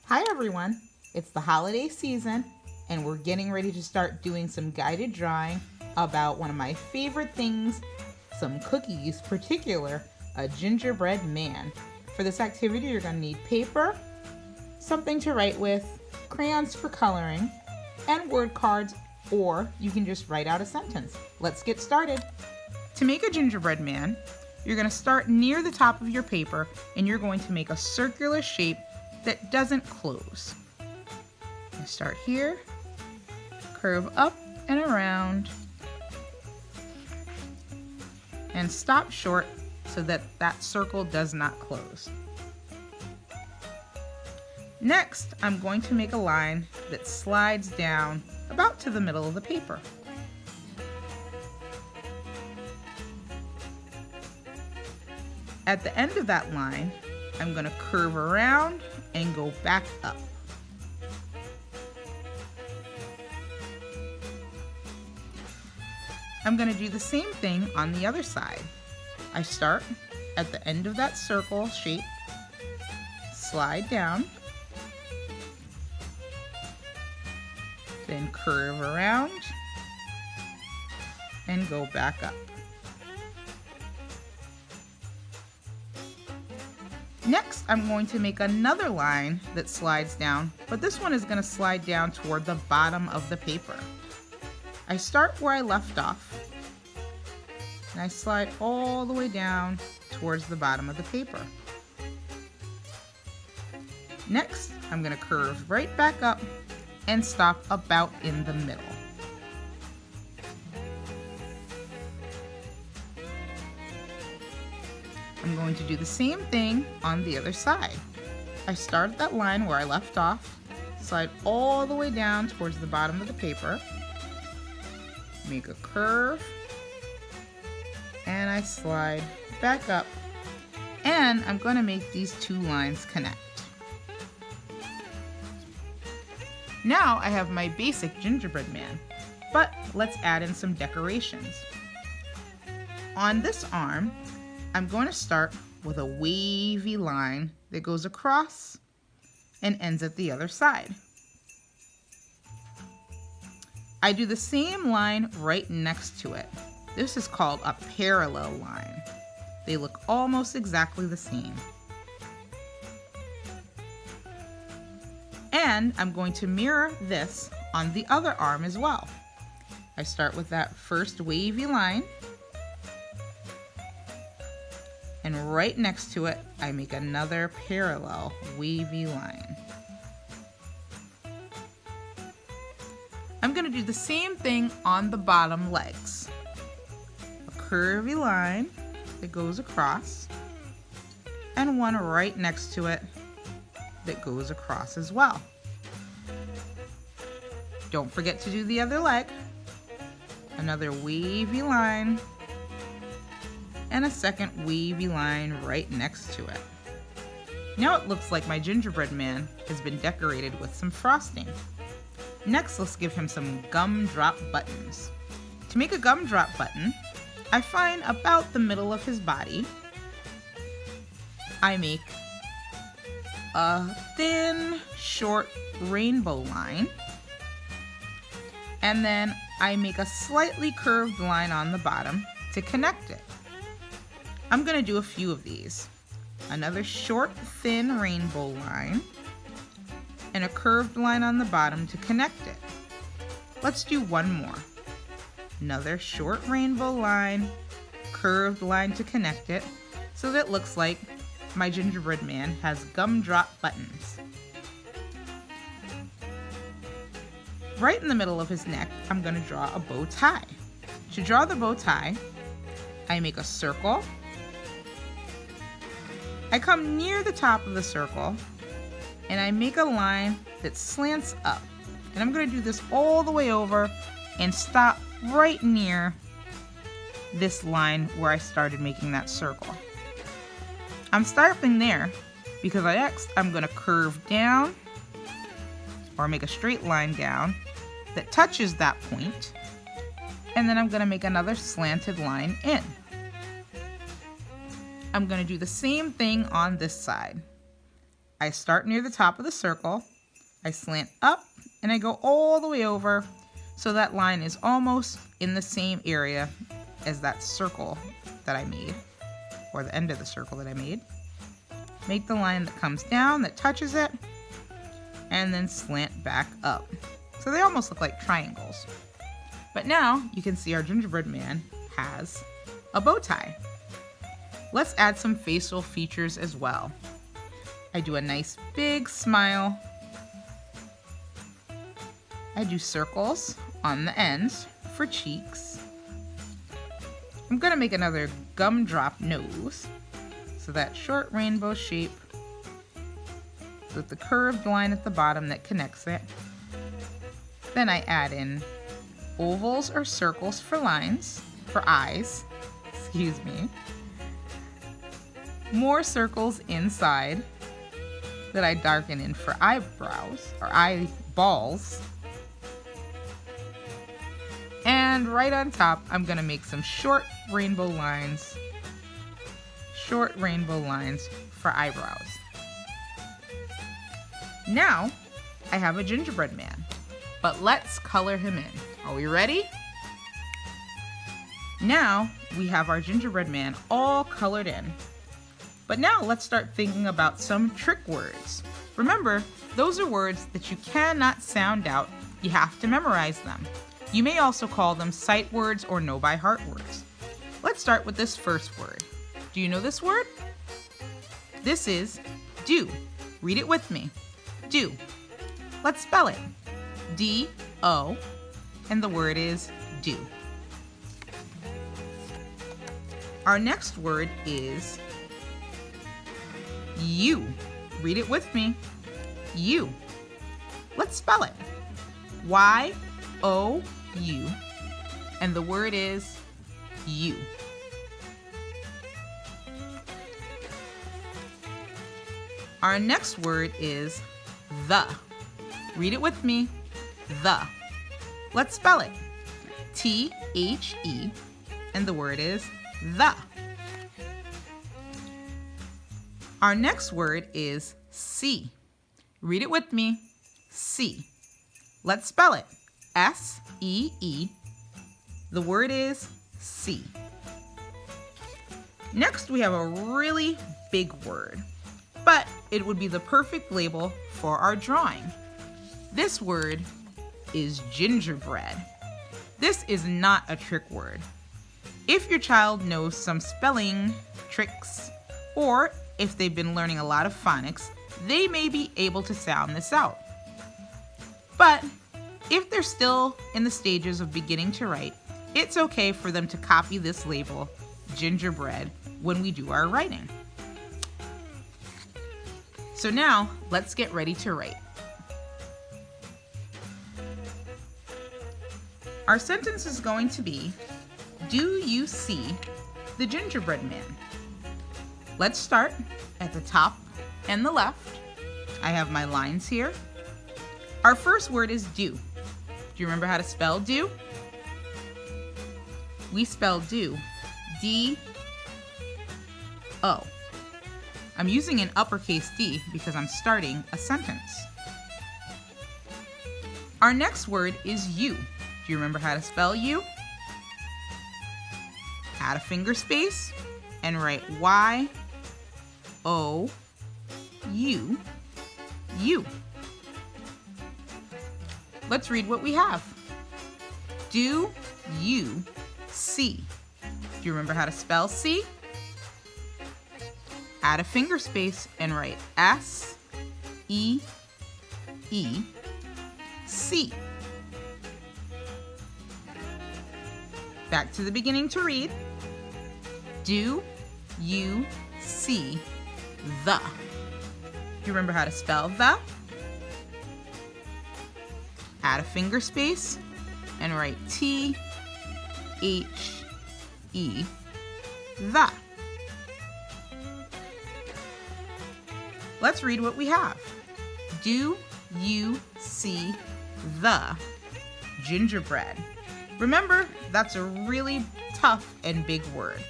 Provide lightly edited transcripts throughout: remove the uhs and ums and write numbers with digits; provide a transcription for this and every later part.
Hi everyone, it's the holiday season and we're getting ready to start doing some guided drawing about one of my favorite things, some cookies, particular a gingerbread man. For this activity you're going to need paper, something to write with, crayons for coloring, and word cards, or you can just write out a sentence. Let's get started. To make a gingerbread man, you're going to start near the top of your paper and you're going to make a circular shape that doesn't close. I start here, curve up and around, and stop short so that that circle does not close. Next, I'm going to make a line that slides down about to the middle of the paper. At the end of that line, I'm going to curve around and go back up. I'm going to do the same thing on the other side. I start at the end of that circle shape, slide down, then curve around and go back up. Next, I'm going to make another line that slides down, but this one is going to slide down toward the bottom of the paper. I start where I left off, and I slide all the way down towards the bottom of the paper. Next, I'm going to curve right back up and stop about in the middle. I'm going to do the same thing on the other side. I start at that line where I left off, slide all the way down towards the bottom of the paper, make a curve, and I slide back up, and I'm going to make these two lines connect. Now I have my basic gingerbread man, but let's add in some decorations. On this arm, I'm going to start with a wavy line that goes across and ends at the other side. I do the same line right next to it. This is called a parallel line. They look almost exactly the same. And I'm going to mirror this on the other arm as well. I start with that first wavy line, and right next to it, I make another parallel wavy line. I'm going to do the same thing on the bottom legs. A curvy line that goes across, and one right next to it that goes across as well. Don't forget to do the other leg. Another wavy line, and a second wavy line right next to it. Now it looks like my gingerbread man has been decorated with some frosting. Next, let's give him some gumdrop buttons. To make a gumdrop button, I find about the middle of his body. I make a thin, short rainbow line, and then I make a slightly curved line on the bottom to connect it. I'm going to do a few of these. Another short, thin rainbow line, and a curved line on the bottom to connect it. Let's do one more. Another short rainbow line, curved line to connect it, so that it looks like my gingerbread man has gumdrop buttons. Right in the middle of his neck, I'm going to draw a bow tie. To draw the bow tie, I make a circle. I come near the top of the circle and I make a line that slants up. And I'm going to do this all the way over and stop right near this line where I started making that circle. I'm stopping there because next I'm going to curve down or make a straight line down that touches that point, and then I'm going to make another slanted line in. I'm going to do the same thing on this side. I start near the top of the circle, I slant up, and I go all the way over so that line is almost in the same area as that circle that I made, or the end of the circle that I made. Make the line that comes down, that touches it, and then slant back up. So they almost look like triangles. But now you can see our gingerbread man has a bow tie. Let's add some facial features as well. I do a nice big smile. I do circles on the ends for cheeks. I'm gonna make another gumdrop nose. So that short rainbow shape with the curved line at the bottom that connects it. Then I add in ovals or circles for lines, for eyes, excuse me. More circles inside that I darken in for eyebrows or eyeballs. And right on top, I'm gonna make some short rainbow lines for eyebrows. Now, I have a gingerbread man, but let's color him in. Are we ready? Now, we have our gingerbread man all colored in. But now let's start thinking about some trick words. Remember, those are words that you cannot sound out. You have to memorize them. You may also call them sight words or know by heart words. Let's start with this first word. Do you know this word? This is do. Read it with me. Do. Let's spell it. D-O, and the word is do. Our next word is you. Read it with me. You. Let's spell it. Y-O-U, and the word is you. Our next word is the. Read it with me. The. Let's spell it. T-H-E, and the word is the. Our next word is see. Read it with me. See. Let's spell it. S-E-E. The word is see. Next, we have a really big word, but it would be the perfect label for our drawing. This word is gingerbread. This is not a trick word. If your child knows some spelling tricks, or if they've been learning a lot of phonics, they may be able to sound this out. But if they're still in the stages of beginning to write, it's okay for them to copy this label, gingerbread, when we do our writing. So now, let's get ready to write. Our sentence is going to be, do you see the gingerbread man? Let's start at the top and the left. I have my lines here. Our first word is do. Do you remember how to spell do? We spell do, D-O. I'm using an uppercase D because I'm starting a sentence. Our next word is you. Do you remember how to spell you? Add a finger space and write Y-O-U, you. Let's read what we have. Do you see? Do you remember how to spell see? Add a finger space and write S-E-E, see. Back to the beginning to read. Do you see the? Do you remember how to spell the? Add a finger space and write T-H-E, the. Let's read what we have. Do you see the gingerbread? Remember, that's a really tough and big word.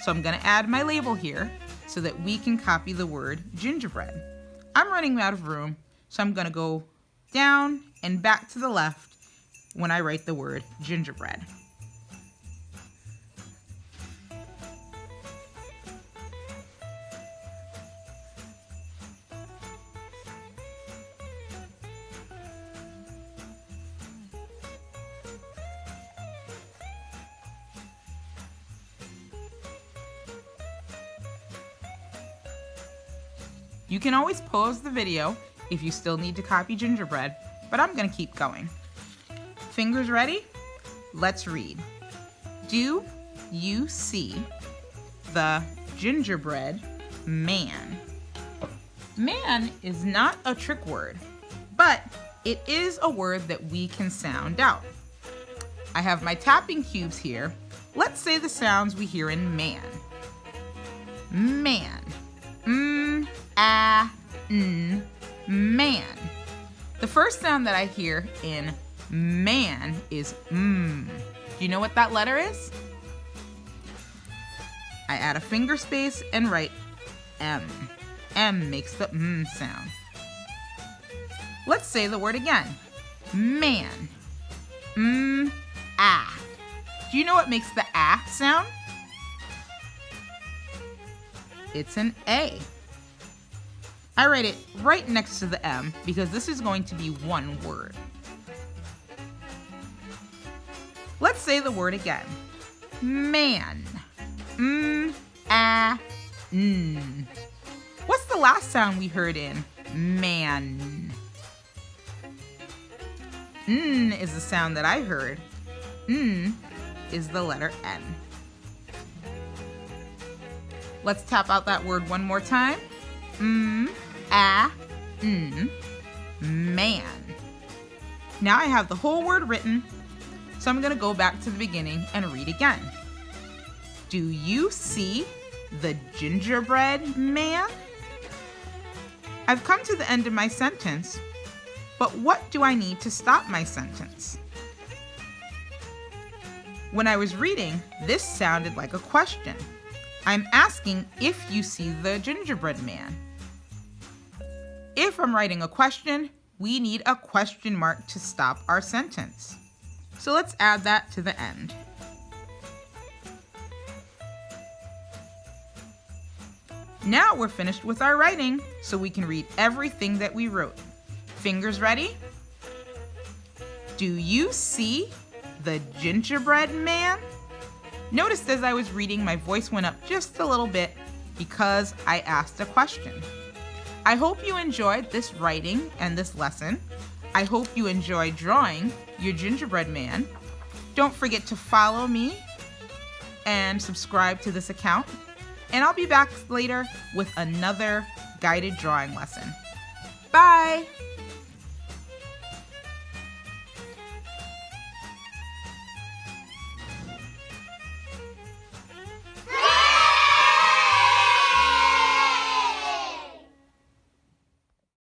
So I'm going to add my label here so that we can copy the word gingerbread. I'm running out of room, so I'm going to go down and back to the left when I write the word gingerbread. You can always pause the video if you still need to copy gingerbread, but I'm going to keep going. Fingers ready? Let's read. Do you see the gingerbread man? Man is not a trick word, but it is a word that we can sound out. I have my tapping cubes here. Let's say the sounds we hear in man. Man. Man. The first sound that I hear in man is Do you know what that letter is? I add a finger space and write M. M makes the sound. Let's say the word again. Man. Do you know what makes the sound? It's an A. I write it right next to the M because this is going to be one word. Let's say the word again. Man. What's the last sound we heard in man? Is the sound that I heard. Is the letter N. Let's tap out that word one more time. Man. Now I have the whole word written, so I'm going to go back to the beginning and read again. Do you see the gingerbread man? I've come to the end of my sentence, but what do I need to stop my sentence? When I was reading, this sounded like a question. I'm asking if you see the gingerbread man. If I'm writing a question, we need a question mark to stop our sentence. So let's add that to the end. Now we're finished with our writing, so we can read everything that we wrote. Fingers ready? Do you see the gingerbread man? Notice as I was reading, my voice went up just a little bit because I asked a question. I hope you enjoyed this writing and this lesson. I hope you enjoyed drawing your gingerbread man. Don't forget to follow me and subscribe to this account. And I'll be back later with another guided drawing lesson. Bye!